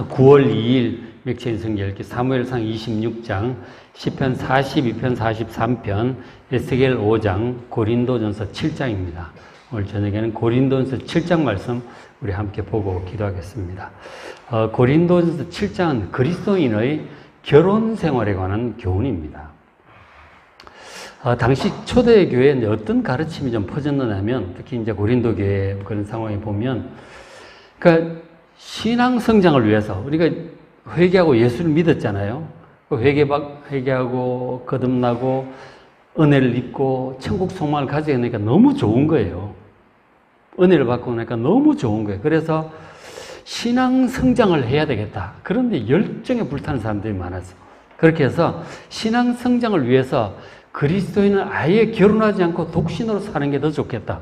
9월 2일 맥체인 성경 읽기, 사무엘상 26장, 시편 42편, 43편, 에스겔 5장, 고린도전서 7장입니다. 오늘 저녁에는 고린도전서 7장 말씀 우리 함께 보고 기도하겠습니다. 고린도전서 7장은 그리스도인의 결혼 생활에 관한 교훈입니다. 당시 초대교회에 어떤 가르침이 좀 퍼졌느냐면, 특히 이제 고린도 교회 그런 상황에 보면, 그러니까 신앙 성장을 위해서 우리가 회개하고 예수를 믿었잖아요. 회개하고 거듭나고 은혜를 입고 천국 소망을 가지게 되니까 너무 좋은 거예요. 은혜를 받고 나니까 너무 좋은 거예요. 그래서 신앙 성장을 해야 되겠다. 그런데 열정에 불타는 사람들이 많았어요. 그렇게 해서 신앙 성장을 위해서 그리스도인은 아예 결혼하지 않고 독신으로 사는 게 더 좋겠다.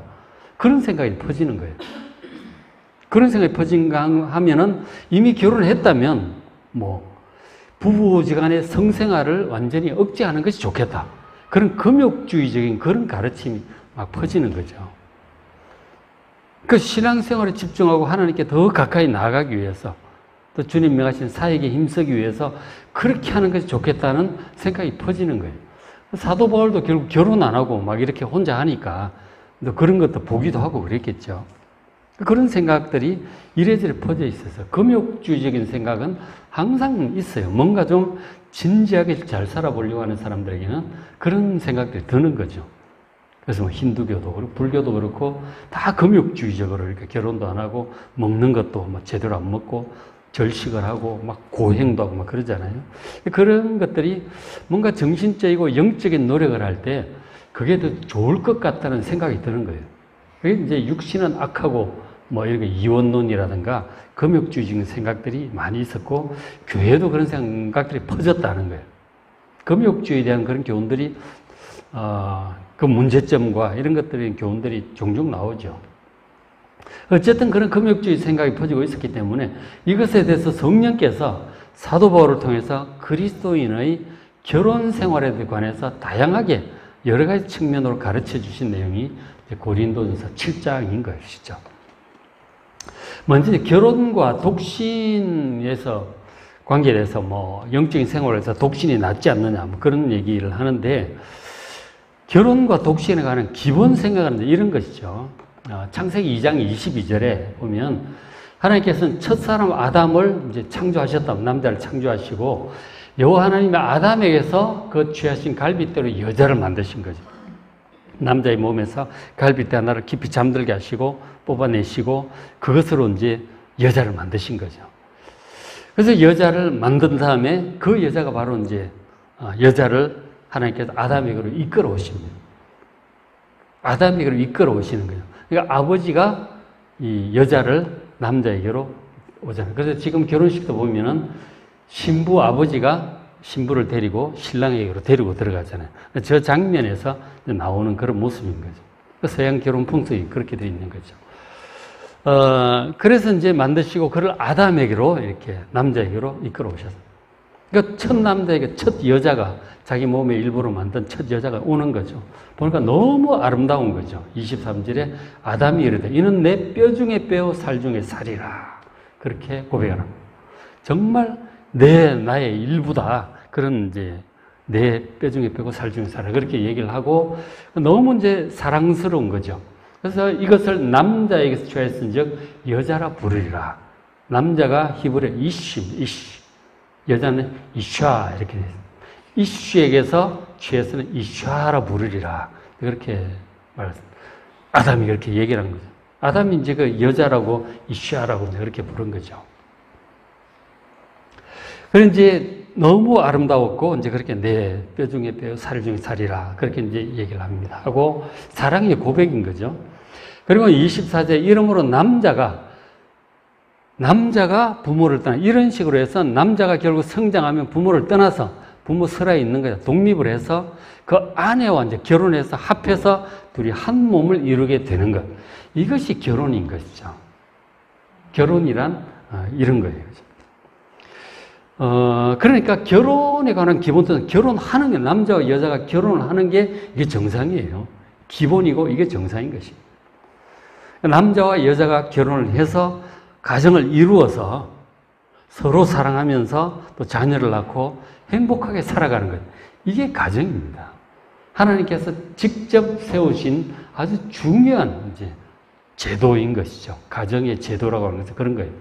그런 생각이 퍼지는 거예요. 그런 생각이 퍼진가 하면은 이미 결혼을 했다면 부부지간의 성생활을 완전히 억제하는 것이 좋겠다. 그런 금욕주의적인 그런 가르침이 막 퍼지는 거죠. 그 신앙생활에 집중하고 하나님께 더 가까이 나아가기 위해서, 또 주님 명하신 사역에 힘쓰기 위해서 그렇게 하는 것이 좋겠다는 생각이 퍼지는 거예요. 사도 바울도 결국 결혼 안 하고 막 이렇게 혼자 하니까 또 그런 것도 보기도 하고 그랬겠죠. 그런 생각들이 이래저래 퍼져 있어서 금욕주의적인 생각은 항상 있어요. 뭔가 좀 진지하게 잘 살아보려고 하는 사람들에게는 그런 생각들이 드는 거죠. 그래서 힌두교도 그렇고 불교도 그렇고 다 금욕주의적으로 이렇게 결혼도 안 하고 먹는 것도 제대로 안 먹고 절식을 하고 막 고행도 하고 막 그러잖아요. 그런 것들이 뭔가 정신적이고 영적인 노력을 할 때 그게 더 좋을 것 같다는 생각이 드는 거예요. 그게 이제 육신은 악하고 이렇게 이원론이라든가 금욕주의적인 생각들이 많이 있었고 교회도 그런 생각들이 퍼졌다는 거예요. 금욕주의에 대한 그런 교훈들이 그 문제점과 이런 것들의 교훈들이 종종 나오죠. 어쨌든 그런 금욕주의 생각이 퍼지고 있었기 때문에 이것에 대해서 성령께서 사도 바울을 통해서 그리스도인의 결혼 생활에 관해서 다양하게 여러 가지 측면으로 가르쳐 주신 내용이 고린도전서 7장인 것이죠. 먼저 결혼과 독신에서 관계에 대해서 영적인 생활에서 독신이 낫지 않느냐 그런 얘기를 하는데, 결혼과 독신에 관한 기본 생각은 이런 것이죠. 창세기 2장 22절에 보면 하나님께서는 첫사람 아담을 이제 창조하셨다. 남자를 창조하시고 여호와 하나님이 아담에게서 그 취하신 갈빗대로 여자를 만드신 거죠. 남자의 몸에서 갈빗대 하나를 깊이 잠들게 하시고 뽑아내시고 그것으로 이제 여자를 만드신 거죠. 그래서 여자를 만든 다음에 그 여자가 바로 이제 여자를 하나님께서 아담에게로 이끌어 오십니다. 아담에게로 이끌어 오시는 거죠. 그러니까 아버지가 이 여자를 남자에게로 오잖아요. 그래서 지금 결혼식도 보면은 신부 아버지가 신부를 데리고 신랑에게로 데리고 들어가잖아요. 저 장면에서 나오는 그런 모습인 거죠. 서양 결혼 풍속이 그렇게 되어 있는 거죠. 그래서 이제 만드시고 그를 아담에게로 이렇게 남자에게로 이끌어 오셨어요. 그러니까 첫 남자에게 첫 여자가 자기 몸의 일부로 만든 첫 여자가 오는 거죠. 보니까 너무 아름다운 거죠. 23절에 아담이 이르되 이는 내 뼈 중에 뼈 살 중에 살이라. 그렇게 고백하는 거예요. 정말 나의 일부다. 그런 이제 내 뼈 중에 뼈고 살 중에 살이라. 그렇게 얘기를 하고 너무 이제 사랑스러운 거죠. 그래서 이것을 남자에게서 취하였은즉 여자라 부르리라. 남자가 히브리어 이쉬. 여자는 이샤 이렇게 되어 있습니다. 이쉬에게서 취해서는 이샤라 부르리라. 그렇게 말했습니다. 아담이 그렇게 얘기를 한 거죠. 아담이 이제 그 여자라고 이샤라고 그렇게 부른 거죠. 그런 이제 너무 아름다웠고 이제 그렇게 내 뼈 중에 뼈, 살 중에 살이라. 그렇게 이제 얘기를 합니다. 하고 사랑의 고백인 거죠. 그리고 24절 이러므로 남자가 부모를 떠나 이런 식으로 해서 남자가 결국 성장하면 부모를 떠나서 부모 설화에 있는 거죠. 독립을 해서 그 아내와 이제 결혼해서 합해서 둘이 한 몸을 이루게 되는 것. 이것이 결혼인 것이죠. 결혼이란 이런 거예요. 그러니까 결혼에 관한 기본은 결혼하는 게 남자와 여자가 결혼을 하는 게 이게 정상이에요. 기본이고 이게 정상인 것입니다. 남자와 여자가 결혼을 해서 가정을 이루어서 서로 사랑하면서 또 자녀를 낳고 행복하게 살아가는 것. 이게 가정입니다. 하나님께서 직접 세우신 아주 중요한 이제 제도인 것이죠. 가정의 제도라고 하는 것은 그런 거예요.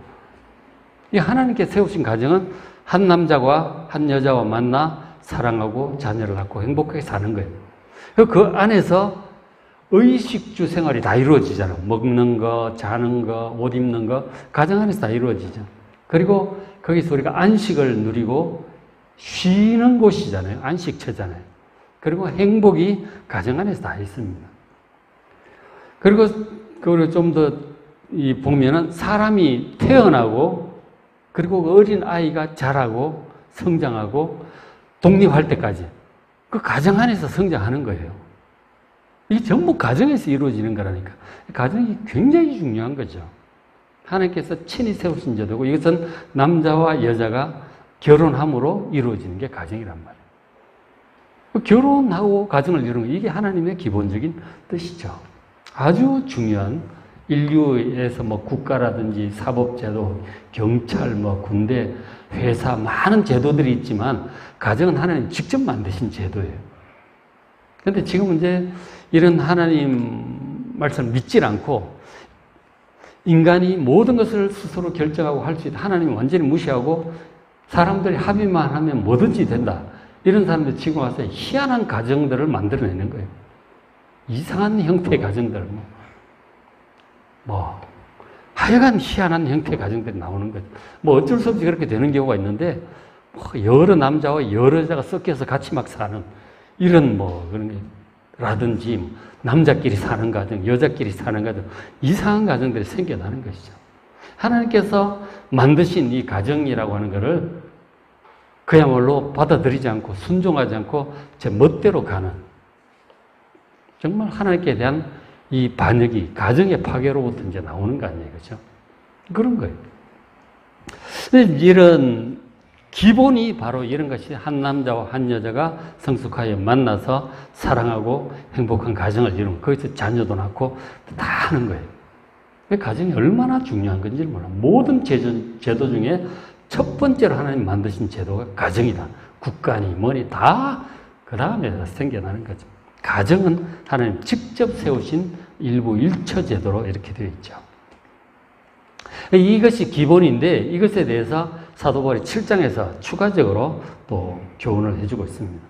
이 하나님께 세우신 가정은 한 남자와 한 여자와 만나 사랑하고 자녀를 낳고 행복하게 사는 거예요. 그 안에서 의식주 생활이 다 이루어지잖아요. 먹는 거, 자는 거, 옷 입는 거, 가정 안에서 다 이루어지죠. 그리고 거기서 우리가 안식을 누리고 쉬는 곳이잖아요. 안식처잖아요. 그리고 행복이 가정 안에서 다 있습니다. 그리고 좀 더 보면은 사람이 태어나고 그리고 어린 아이가 자라고 성장하고 독립할 때까지 그 가정 안에서 성장하는 거예요. 이게 전부 가정에서 이루어지는 거라니까. 가정이 굉장히 중요한 거죠. 하나님께서 친히 세우신 제도고 이것은 남자와 여자가 결혼함으로 이루어지는 게 가정이란 말이에요. 결혼하고 가정을 이루는 거 이게 하나님의 기본적인 뜻이죠. 아주 중요한 인류에서 뭐 국가라든지 사법제도, 경찰, 뭐 군대, 회사 많은 제도들이 있지만 가정은 하나님 직접 만드신 제도예요. 그런데 지금 이제 이런 하나님 말씀을 믿질 않고 인간이 모든 것을 스스로 결정하고 할 수 있다. 하나님을 완전히 무시하고 사람들이 합의만 하면 뭐든지 된다. 이런 사람들 지금 와서 희한한 가정들을 만들어내는 거예요. 이상한 형태의 가정들. 하여간 희한한 형태의 가정들이 나오는 거죠. 어쩔 수 없이 그렇게 되는 경우가 있는데, 여러 남자와 여러 여자가 섞여서 같이 막 사는, 이런 그런 게, 라든지, 남자끼리 사는 가정, 여자끼리 사는 가정, 이상한 가정들이 생겨나는 것이죠. 하나님께서 만드신 이 가정이라고 하는 것을 그야말로 받아들이지 않고 순종하지 않고 제 멋대로 가는 정말 하나님께 대한 이 반역이 가정의 파괴로부터 이제 나오는 거 아니에요. 그렇죠? 그런 거예요. 이런 기본이 바로 이런 것이 한 남자와 한 여자가 성숙하여 만나서 사랑하고 행복한 가정을 이루는 거기서 자녀도 낳고 다 하는 거예요. 가정이 얼마나 중요한 건지 몰라. 모든 제도 중에 첫 번째로 하나님 만드신 제도가 가정이다. 국가니 뭐니 다 그 다음에 생겨나는 거죠. 가정은 하나님 직접 세우신 일부 일처 제도로 이렇게 되어 있죠. 이것이 기본인데 이것에 대해서 사도 바울이 7장에서 추가적으로 또 교훈을 해주고 있습니다.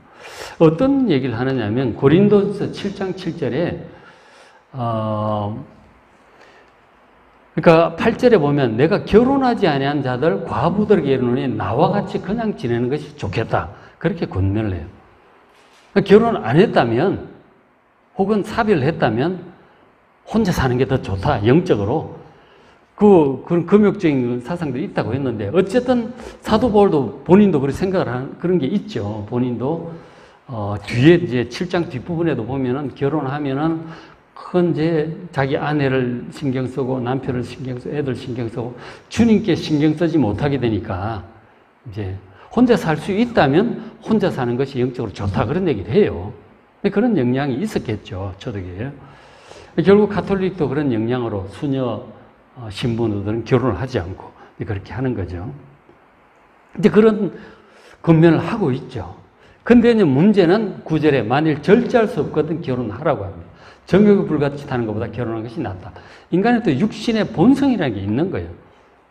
어떤 얘기를 하느냐면 고린도서 7장 7절에 그러니까 8절에 보면 내가 결혼하지 아니한 자들 과부들에게 이르노니 나와 같이 그냥 지내는 것이 좋겠다. 그렇게 권면을 해요. 결혼 안 했다면 혹은 사별을 했다면 혼자 사는 게 더 좋다. 영적으로. 그런 금욕적인 사상들이 있다고 했는데 어쨌든 사도 바울도 본인도 그렇게 생각을 하는 그런 게 있죠. 본인도 뒤에 이제 7장 뒷부분에도 보면은 결혼하면은 이제 자기 아내를 신경 쓰고 남편을 신경 쓰고 애들 신경 쓰고 주님께 신경 쓰지 못하게 되니까 이제 혼자 살 수 있다면 혼자 사는 것이 영적으로 좋다 그런 얘기를 해요. 그런 영향이 있었겠죠. 초대교회에. 결국 가톨릭도 그런 영향으로 수녀 신부들은 결혼을 하지 않고 그렇게 하는 거죠. 이제 그런 권면을 하고 있죠. 근데 이제 문제는 9절에 만일 절제할 수 없거든 결혼하라고 합니다. 정욕이 불같이 타는 것보다 결혼하는 것이 낫다. 인간의 또 육신의 본성이라는 게 있는 거예요.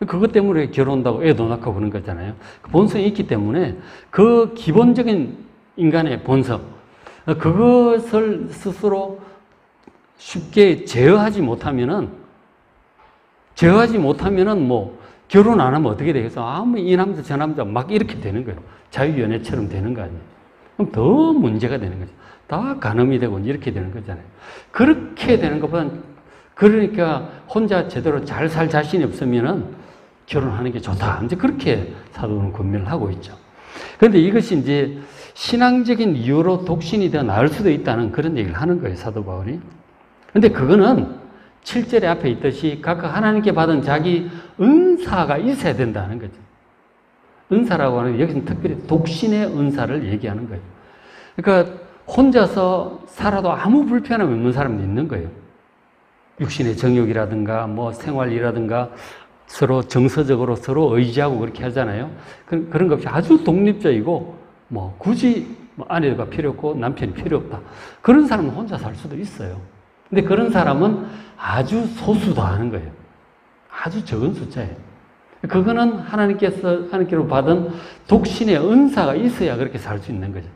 그것 때문에 결혼한다고 애도 낳고 그런 거잖아요. 그 본성이 있기 때문에 그 기본적인 인간의 본성, 그것을 스스로 쉽게 제어하지 못하면은 결혼 안 하면 어떻게 되겠어? 이 남자 저 남자 막 이렇게 되는 거예요. 자유연애처럼 되는 거 아니에요. 그럼 더 문제가 되는 거죠. 다 간음이 되고 이렇게 되는 거잖아요. 그렇게 되는 것보다는 그러니까 혼자 제대로 잘 살 자신이 없으면은 결혼하는 게 좋다. 이제 그렇게 사도는 권면을 하고 있죠. 그런데 이것이 이제 신앙적인 이유로 독신이 더 나을 수도 있다는 그런 얘기를 하는 거예요. 사도 바울이. 그런데 그거는 7절에 앞에 있듯이 각각 하나님께 받은 자기 은사가 있어야 된다는 거죠. 은사라고 하는 여기서는 특별히 독신의 은사를 얘기하는 거예요. 그러니까 혼자서 살아도 아무 불편함이 없는 사람도 있는 거예요. 육신의 정욕이라든가 생활이라든가 서로 정서적으로 서로 의지하고 그렇게 하잖아요. 그런 것 없이 아주 독립적이고, 뭐, 굳이 아내가 필요 없고 남편이 필요 없다. 그런 사람은 혼자 살 수도 있어요. 근데 그런 사람은 아주 소수다 하는 거예요. 아주 적은 숫자예요. 그거는 하나님께로 받은 독신의 은사가 있어야 그렇게 살 수 있는 거죠.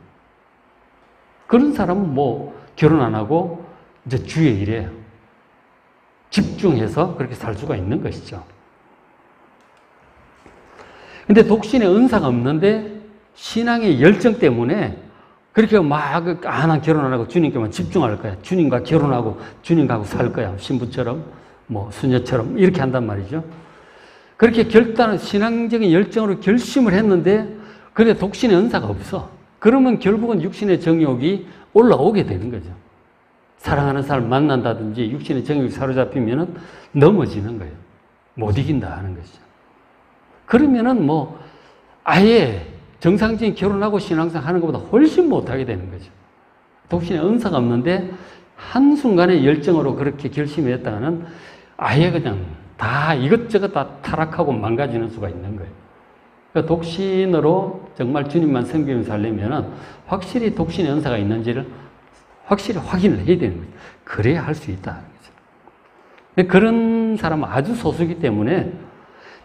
그런 사람은 뭐, 결혼 안 하고 이제 주의 일에 집중해서 그렇게 살 수가 있는 것이죠. 근데 독신의 은사가 없는데 신앙의 열정 때문에 그렇게 막, 난 결혼 안 하고 주님께만 집중할 거야. 주님과 결혼하고 주님과 살 거야. 신부처럼, 뭐, 수녀처럼, 이렇게 한단 말이죠. 그렇게 신앙적인 열정으로 결심을 했는데, 근데 독신의 은사가 없어. 그러면 결국은 육신의 정욕이 올라오게 되는 거죠. 사랑하는 사람 만난다든지 육신의 정욕이 사로잡히면은 넘어지는 거예요. 못 이긴다 하는 것이죠. 그러면은 뭐, 아예 정상적인 결혼하고 신앙생활 하는 것보다 훨씬 못하게 되는 거죠. 독신의 은사가 없는데 한순간에 열정으로 그렇게 결심했다가는 아예 그냥 다 이것저것 다 타락하고 망가지는 수가 있는 거예요. 그러니까 독신으로 정말 주님만 섬기면서 살려면 확실히 독신의 은사가 있는지를 확실히 확인을 해야 되는 거죠. 그래야 할 수 있다는 거죠. 그런 사람은 아주 소수이기 때문에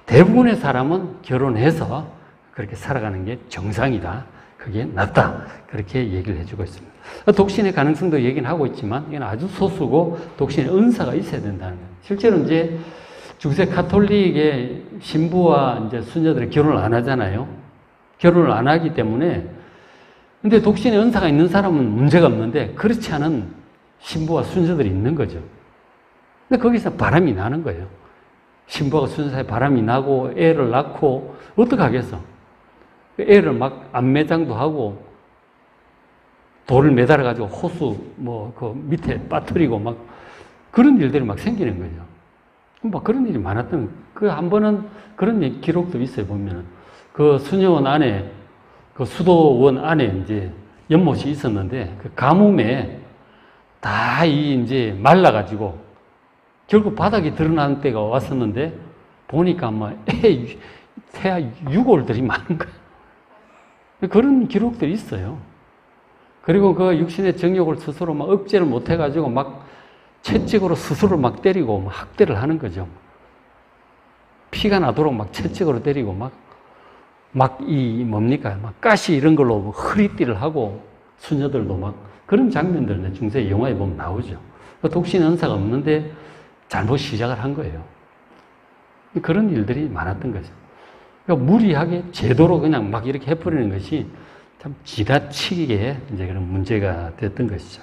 대부분의 사람은 결혼해서 그렇게 살아가는 게 정상이다. 그게 낫다. 그렇게 얘기를 해주고 있습니다. 독신의 가능성도 얘기는 하고 있지만 이건 아주 소수고 독신의 은사가 있어야 된다는 거예요. 실제로 이제 중세 가톨릭의 신부와 이제 수녀들이 결혼을 안 하잖아요. 결혼을 안 하기 때문에 근데 독신의 은사가 있는 사람은 문제가 없는데 그렇지 않은 신부와 수녀들이 있는 거죠. 근데 거기서 바람이 나는 거예요. 신부와 수녀 사이에 바람이 나고 애를 낳고 어떡하겠어? 애를 막 안매장도 하고 돌을 매달아가지고 호수 그 밑에 빠뜨리고 막 그런 일들이 막 생기는 거죠. 막 그런 일이 많았던, 한 번은 그런 기록도 있어요, 보면은. 그 수녀원 안에, 그 수도원 안에 이제 연못이 있었는데 그 가뭄에 다 이제 말라가지고 결국 바닥이 드러나는 때가 왔었는데 보니까 막 태아 유골들이 많은 거예요. 그런 기록들이 있어요. 그리고 그 육신의 정욕을 스스로 막 억제를 못 해가지고 막 채찍으로 스스로 막 때리고 막 학대를 하는 거죠. 피가 나도록 막 채찍으로 때리고 막 가시 이런 걸로 허리띠를 하고 수녀들도 막 그런 장면들 중세 영화에 보면 나오죠. 독신의 은사가 없는데 잘못 시작을 한 거예요. 그런 일들이 많았던 거죠. 그러니까 무리하게 제도로 그냥 막 이렇게 해버리는 것이 참 지나치게 이제 그런 문제가 됐던 것이죠.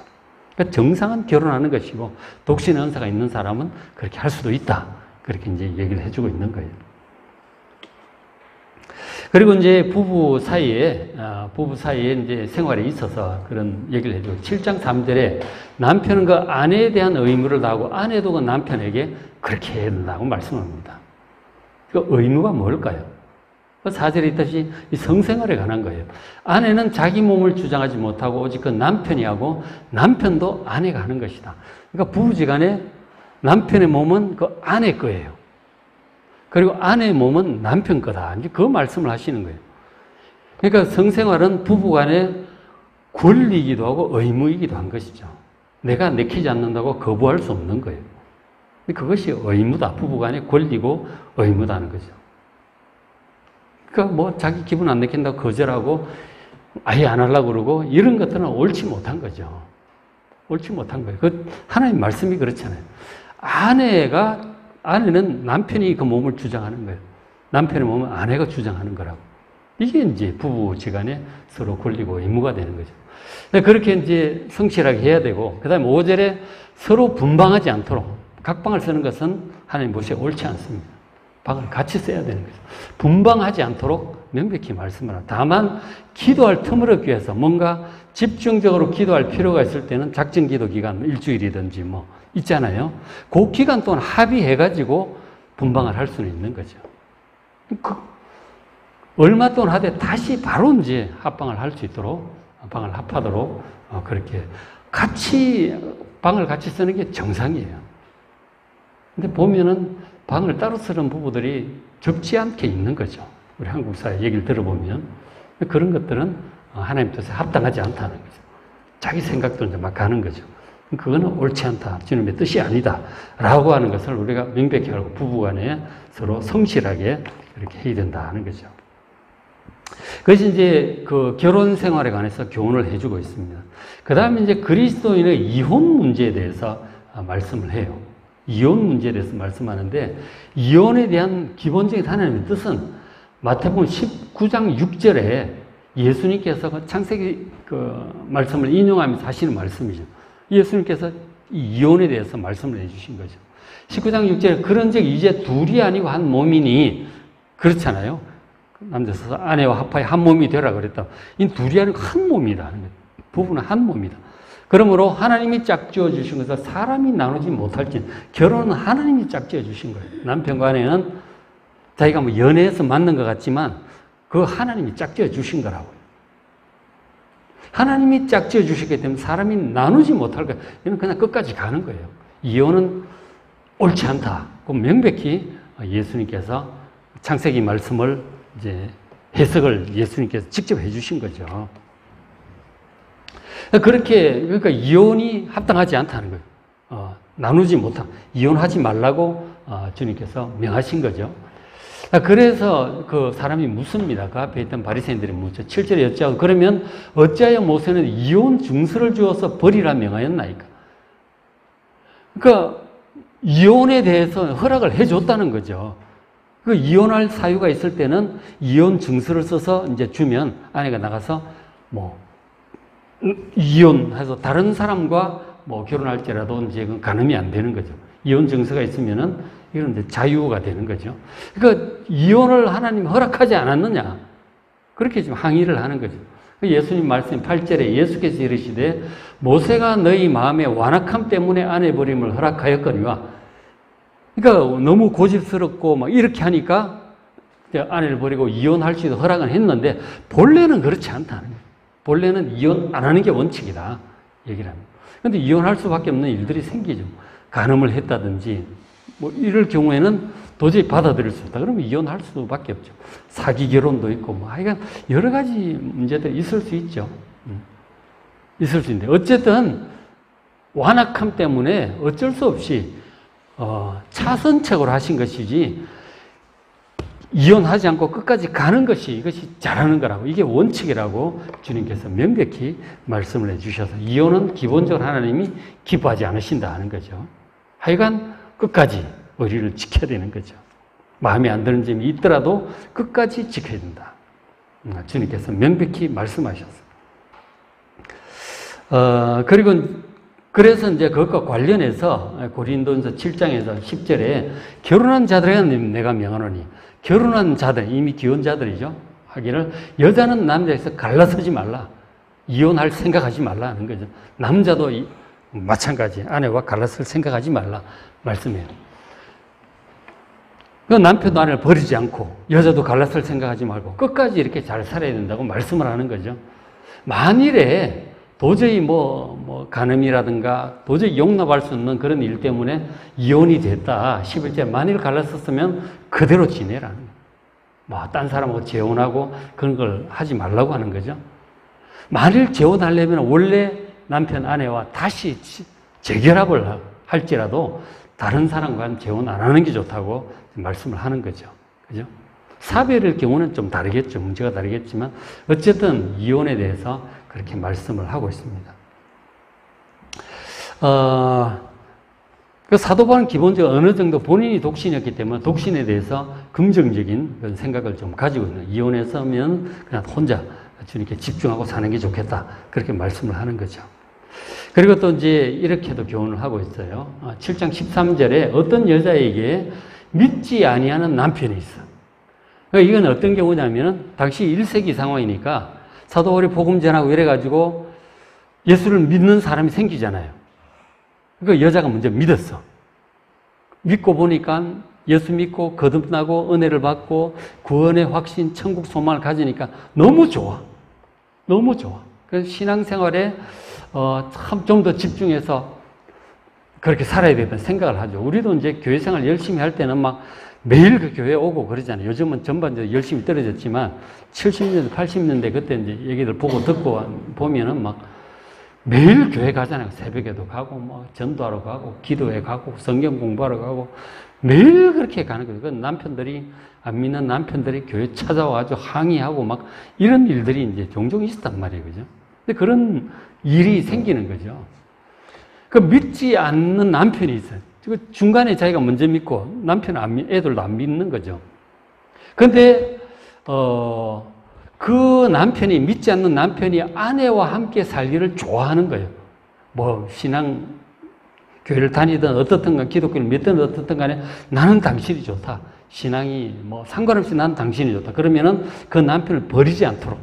그러니까 정상은 결혼하는 것이고 독신의 은사가 있는 사람은 그렇게 할 수도 있다. 그렇게 이제 얘기를 해주고 있는 거예요. 그리고 이제 부부 사이에 이제 생활에 있어서 그런 얘기를 해주고 7장 3절에 남편은 그 아내에 대한 의무를 다하고 아내도 그 남편에게 그렇게 해야 된다고 말씀합니다. 그 의무가 뭘까요? 4절에 있듯이 이 성생활에 관한 거예요. 아내는 자기 몸을 주장하지 못하고 오직 그 남편이 하고 남편도 아내가 하는 것이다. 그러니까 부부지간에 남편의 몸은 그 아내 거예요. 그리고 아내의 몸은 남편 거다. 이제 그 말씀을 하시는 거예요. 그러니까 성생활은 부부간의 권리이기도 하고 의무이기도 한 것이죠. 내가 내키지 않는다고 거부할 수 없는 거예요. 그것이 의무다. 부부간의 권리고 의무다는 거죠. 그러니까 자기 기분 안 내킨다고 거절하고 아예 안 하려고 그러고 이런 것들은 옳지 못한 거죠. 옳지 못한 거예요. 하나님 말씀이 그렇잖아요. 아내는 남편이 그 몸을 주장하는 거예요. 남편의 몸은 아내가 주장하는 거라고. 이게 이제 부부지간에 서로 권리고 의무가 되는 거죠. 그렇게 이제 성실하게 해야 되고, 그 다음에 5절에 서로 분방하지 않도록 각방을 쓰는 것은 하나님 보시기에 옳지 않습니다. 방을 같이 써야 되는 거죠. 분방하지 않도록 명백히 말씀을 합니다. 다만 기도할 틈을 얻기 위해서 뭔가 집중적으로 기도할 필요가 있을 때는 작정 기도 기간 일주일이든지 있잖아요. 그 기간 동안 합의해가지고 분방을 할 수는 있는 거죠. 얼마 동안 하되 다시 바로 이제 합방을 할 수 있도록 방을 합하도록 그렇게 방을 같이 쓰는 게 정상이에요. 근데 보면은 방을 따로 쓰는 부부들이 적지 않게 있는 거죠. 우리 한국 사회 얘기를 들어보면. 그런 것들은 하나님 뜻에 합당하지 않다는 거죠. 자기 생각대로 이제 막 가는 거죠. 그거는 옳지 않다. 주님의 뜻이 아니다. 라고 하는 것을 우리가 명백히 알고 부부간에 서로 성실하게 이렇게 해야 된다 하는 거죠. 그것이 이제 그 결혼 생활에 관해서 교훈을 해주고 있습니다. 그 다음에 이제 그리스도인의 이혼 문제에 대해서 말씀을 해요. 이혼 문제에 대해서 말씀하는데, 이혼에 대한 기본적인 하나님의 뜻은 마태복음 19장 6절에 예수님께서 그 창세기 그 말씀을 인용하면서 하시는 말씀이죠. 예수님께서 이 이혼에 대해서 말씀을 해주신 거죠. 19장 6절에 그런즉 이제 둘이 아니고 한 몸이니, 그렇잖아요. 남자서 아내와 합하여 한 몸이 되라 그랬다. 이 둘이 아니고 한 몸이다. 부부는 한 몸이다. 그러므로 하나님이 짝지어 주신 것을 사람이 나누지 못할지, 결혼은 하나님이 짝지어 주신 거예요. 남편과 아내는 자기가 뭐 연애해서 만난 것 같지만 그 하나님이 짝지어 주신 거라고요. 하나님이 짝지어 주시기 때문에 사람이 나누지 못할 거예요. 이건 그냥 끝까지 가는 거예요. 이혼은 옳지 않다. 그 명백히 예수님께서 창세기 말씀을 이제 해석을 예수님께서 직접 해주신 거죠. 그러니까 이혼이 합당하지 않다는 거예요. 나누지 못한, 이혼하지 말라고 주님께서 명하신 거죠. 그래서 그 사람이 묻습니다. 그 앞에 있던 바리새인들이 묻죠. 7절에 여짜고 그러면 어찌하여 모세는 이혼 증서를 주어서 버리라 명하였나이까? 그러니까 이혼에 대해서 허락을 해줬다는 거죠. 그 이혼할 사유가 있을 때는 이혼 증서를 써서 이제 주면 아내가 나가서 뭐 이혼해서 다른 사람과 뭐 결혼할지라도 이제 간음이 안 되는 거죠. 이혼 증서가 있으면은 이건 이제 자유가 되는 거죠. 그러니까 이혼을 하나님 허락하지 않았느냐? 그렇게 지금 항의를 하는 거죠. 예수님 말씀 8절에 예수께서 이르시되 모세가 너희 마음의 완악함 때문에 아내 버림을 허락하였거니와, 그러니까 너무 고집스럽고 막 이렇게 하니까 아내를 버리고 이혼할 수도 허락은 했는데 본래는 그렇지 않다는 거예요. 본래는 이혼 안 하는 게 원칙이다 얘기를 합니다. 그런데 이혼할 수밖에 없는 일들이 생기죠. 간음을 했다든지 뭐 이럴 경우에는 도저히 받아들일 수 없다. 그러면 이혼할 수밖에 없죠. 사기 결혼도 있고 뭐 하여간 여러 가지 문제들이 있을 수 있죠. 있을 수 있는데 어쨌든 완악함 때문에 어쩔 수 없이 차선책으로 하신 것이지 이혼하지 않고 끝까지 가는 것이 이것이 잘하는 거라고, 이게 원칙이라고 주님께서 명백히 말씀을 해주셔서 이혼은 기본적으로 하나님이 기뻐하지 않으신다 하는 거죠. 하여간 끝까지 의리를 지켜야 되는 거죠. 마음에 안 드는 점이 있더라도 끝까지 지켜야 된다. 주님께서 명백히 말씀하셨어요. 그래서 이제 그것과 관련해서 고린도전서 7장에서 10절에 결혼한 자들에게 내가 명하노니, 결혼한 자들, 이미 기혼자들이죠. 하기를 여자는 남자에서 갈라서지 말라. 이혼할 생각하지 말라 하는 거죠. 남자도 마찬가지, 아내와 갈라설 생각하지 말라 말씀해요. 그 남편도 아내를 버리지 않고 여자도 갈라설 생각하지 말고 끝까지 이렇게 잘 살아야 된다고 말씀을 하는 거죠. 만일에 도저히 간음이라든가 도저히 용납할 수 없는 그런 일 때문에 이혼이 됐다. 11째 만일 갈랐었으면 그대로 지내라는 거예요. 딴 사람하고 재혼하고 그런 걸 하지 말라고 하는 거죠. 만일 재혼하려면 원래 남편, 아내와 다시 재결합을 할지라도 다른 사람과는 재혼 안 하는 게 좋다고 말씀을 하는 거죠. 그죠? 사별의 경우는 좀 다르겠죠. 문제가 다르겠지만 어쨌든 이혼에 대해서 그렇게 말씀을 하고 있습니다. 그 사도 바울은 기본적으로 어느 정도 본인이 독신이었기 때문에 독신에 대해서 긍정적인 그런 생각을 좀 가지고 있는, 이혼해서면 그냥 혼자 주님께 집중하고 사는 게 좋겠다. 그렇게 말씀을 하는 거죠. 그리고 또 이제 이렇게도 교훈을 하고 있어요. 7장 13절에 어떤 여자에게 믿지 아니하는 남편이 있어. 그러니까 이건 어떤 경우냐면은 당시 1세기 상황이니까 사도 바울이 복음 전하고 이래가지고 예수를 믿는 사람이 생기잖아요. 그러니까 여자가 먼저 믿었어. 믿고 보니까 예수 믿고 거듭나고 은혜를 받고 구원의 확신, 천국 소망을 가지니까 너무 좋아. 너무 좋아. 그래서 신앙생활에 참 좀 더 집중해서 그렇게 살아야 되겠다는 생각을 하죠. 우리도 이제 교회 생활 열심히 할 때는 막 매일 그 교회 오고 그러잖아요. 요즘은 전반적으로 열심히 떨어졌지만 70년대, 80년대 그때 이제 얘기들 보고 듣고 보면은 막 매일 교회 가잖아요. 새벽에도 가고, 뭐 전도하러 가고, 기도회 가고, 성경 공부하러 가고, 매일 그렇게 가는 거예요. 그 남편들이, 안 믿는 남편들이 교회 찾아와가지고 항의하고 막 이런 일들이 이제 종종 있었단 말이에요. 그죠? 근데 그런 일이 생기는 거죠. 그 믿지 않는 남편이 있어요. 그 중간에 자기가 먼저 믿고 남편은 애들도 안 믿는 거죠. 그런데, 그 남편이, 믿지 않는 남편이 아내와 함께 살기를 좋아하는 거예요. 뭐, 교회를 다니든 어떻든 간 기독교를 믿든 어떻든 간에 나는 당신이 좋다. 신앙이 뭐 상관없이 나는 당신이 좋다. 그러면은 그 남편을 버리지 않도록,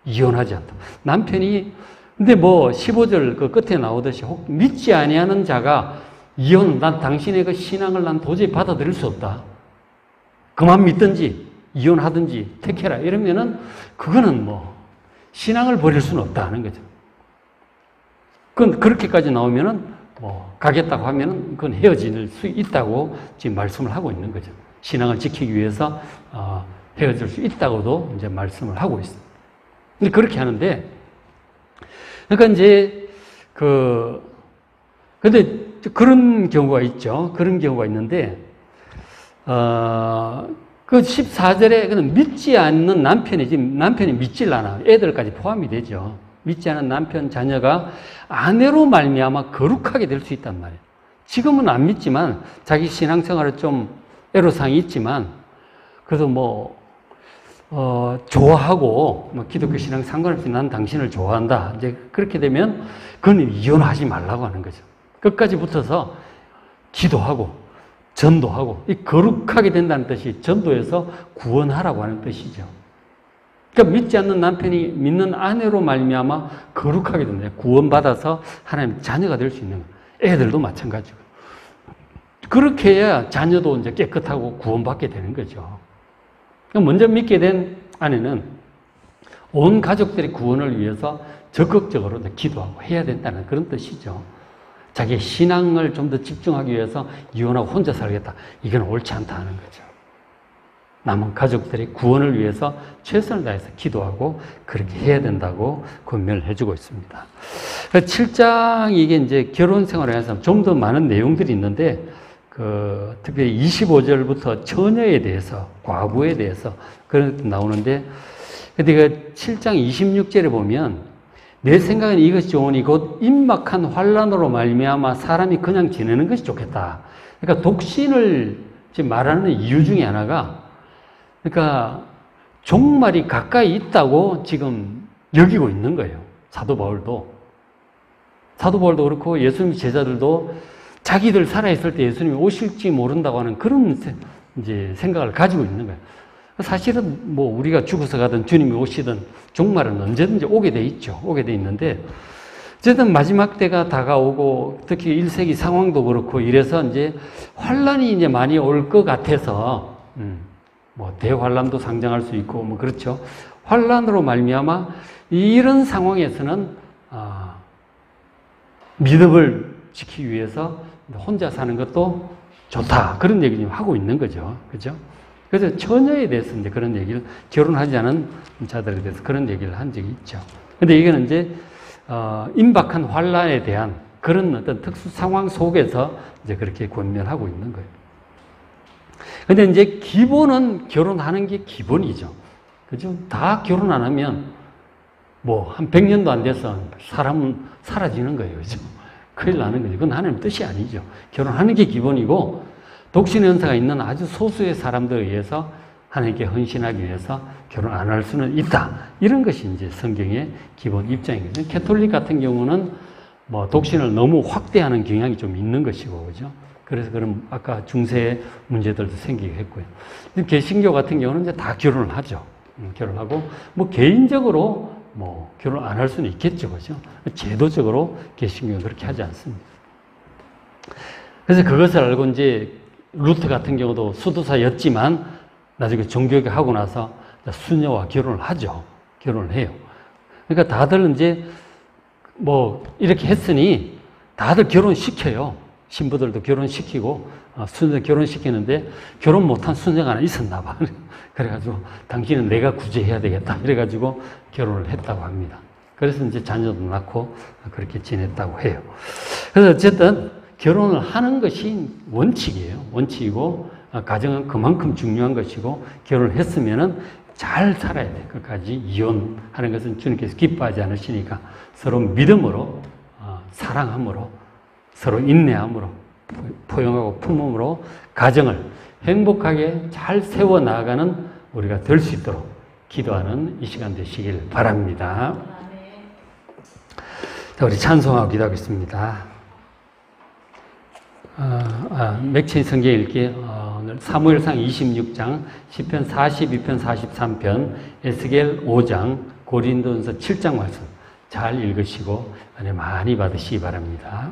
이혼하지 않도록. 남편이, 근데 뭐 15절 그 끝에 나오듯이 믿지 아니하는 자가 난 당신의 그 신앙을 난 도저히 받아들일 수 없다. 그만 믿든지 이혼하든지 택해라. 이러면은 그거는 뭐 신앙을 버릴 수는 없다 하는 거죠. 그건 그렇게까지 나오면은 뭐 가겠다고 하면은 그건 헤어질 수 있다고 지금 말씀을 하고 있는 거죠. 신앙을 지키기 위해서 헤어질 수 있다고도 이제 말씀을 하고 있습니다. 근데 그렇게 하는데, 그러니까 이제 근데 그런 경우가 있죠. 그런 경우가 있는데, 그 14절에 믿지 않는 남편이 지금 남편이 믿질 않아. 애들까지 포함이 되죠. 믿지 않은 남편, 자녀가 아내로 말미암아 거룩하게 될 수 있단 말이에요. 지금은 안 믿지만 자기 신앙생활에 좀 애로사항이 있지만 그래도 뭐 좋아하고 뭐 기독교 신앙 상관없이 난 당신을 좋아한다. 이제 그렇게 되면 그건 이혼하지 말라고 하는 거죠. 끝까지 붙어서 기도하고 전도하고 이 거룩하게 된다는 뜻이 전도에서 구원하라고 하는 뜻이죠. 그러니까 믿지 않는 남편이 믿는 아내로 말미암아 거룩하게 된다. 구원받아서 하나님 자녀가 될 수 있는 거예요. 애들도 마찬가지고. 그렇게 해야 자녀도 이제 깨끗하고 구원받게 되는 거죠. 먼저 믿게 된 아내는 온 가족들의 구원을 위해서 적극적으로 기도하고 해야 된다는 그런 뜻이죠. 자기의 신앙을 좀 더 집중하기 위해서 이혼하고 혼자 살겠다. 이건 옳지 않다는 거죠. 남은 가족들의 구원을 위해서 최선을 다해서 기도하고 그렇게 해야 된다고 권면을 해주고 있습니다. 7장 이게 이제 결혼 생활에 대해서 좀 더 많은 내용들이 있는데, 특별히 25절부터 처녀에 대해서, 과부에 대해서 그런 게 나오는데, 근데 그 7장 26절에 보면 내 생각은 이것이 좋으니 곧 임박한 환란으로 말미암아 사람이 그냥 지내는 것이 좋겠다. 그러니까 독신을 지금 말하는 이유 중에 하나가, 그러니까 종말이 가까이 있다고 지금 여기고 있는 거예요. 사도 바울도 그렇고 예수님 제자들도 자기들 살아있을 때 예수님이 오실지 모른다고 하는 그런 이제 생각을 가지고 있는 거예요. 사실은 뭐 우리가 죽어서 가든 주님이 오시든 종말은 언제든지 오게 돼 있죠. 오게 돼 있는데, 어쨌든 마지막 때가 다가오고 특히 1세기 상황도 그렇고 이래서 이제 환란이 이제 많이 올 것 같아서, 뭐 대환란도 상정할 수 있고 뭐 그렇죠. 환란으로 말미암아 이런 상황에서는 믿음을 지키기 위해서 혼자 사는 것도 좋다. 그런 얘기를 하고 있는 거죠. 그죠? 그래서 처녀에 대해서 이제 그런 얘기를, 결혼하지 않은 자들에 대해서 그런 얘기를 한 적이 있죠. 근데 이거는 이제, 임박한 환란에 대한 그런 어떤 특수 상황 속에서 이제 그렇게 권면하고 있는 거예요. 근데 이제 기본은 결혼하는 게 기본이죠. 그죠? 다 결혼 안 하면 뭐 한 100년도 안 돼서 사람은 사라지는 거예요. 그죠? 큰일 나는 거죠. 그건 하나님 뜻이 아니죠. 결혼하는 게 기본이고, 독신 연사가 있는 아주 소수의 사람들에 의해서 하나님께 헌신하기 위해서 결혼 안 할 수는 있다. 이런 것이 이제 성경의 기본 입장이거든요. 캐톨릭 같은 경우는 뭐 독신을 너무 확대하는 경향이 좀 있는 것이고, 그죠? 그래서 그런 아까 중세 문제들도 생기게 했고요. 개신교 같은 경우는 이제 다 결혼을 하죠. 결혼하고, 뭐 개인적으로 뭐 결혼 안 할 수는 있겠죠. 그죠? 제도적으로 개신교는 그렇게 하지 않습니다. 그래서 그것을 알고 이제 루터 같은 경우도 수도사였지만 나중에 종교개혁 하고 나서 수녀와 결혼을 하죠. 결혼을 해요. 그러니까 다들 이제 뭐 이렇게 했으니 다들 결혼시켜요. 신부들도 결혼시키고 순서 결혼시키는데 결혼 못한 순서가 하나 있었나 봐. 그래가지고 당신은 내가 구제해야 되겠다. 이래가지고 결혼을 했다고 합니다. 그래서 이제 자녀도 낳고 그렇게 지냈다고 해요. 그래서 어쨌든 결혼을 하는 것이 원칙이에요. 원칙이고 가정은 그만큼 중요한 것이고 결혼을 했으면은 잘 살아야 돼. 끝까지 이혼하는 것은 주님께서 기뻐하지 않으시니까 서로 믿음으로 사랑함으로 서로 인내함으로 포용하고 품음으로 가정을 행복하게 잘 세워나가는 우리가 될 수 있도록 기도하는 이 시간 되시길 바랍니다. 자, 우리 찬송하고 기도하겠습니다. 맥체인 성경 읽기 오늘 사무엘상 26장, 시편 42편, 43편, 에스겔 5장, 고린도전서 7장 말씀 잘 읽으시고 은혜 많이 받으시기 바랍니다.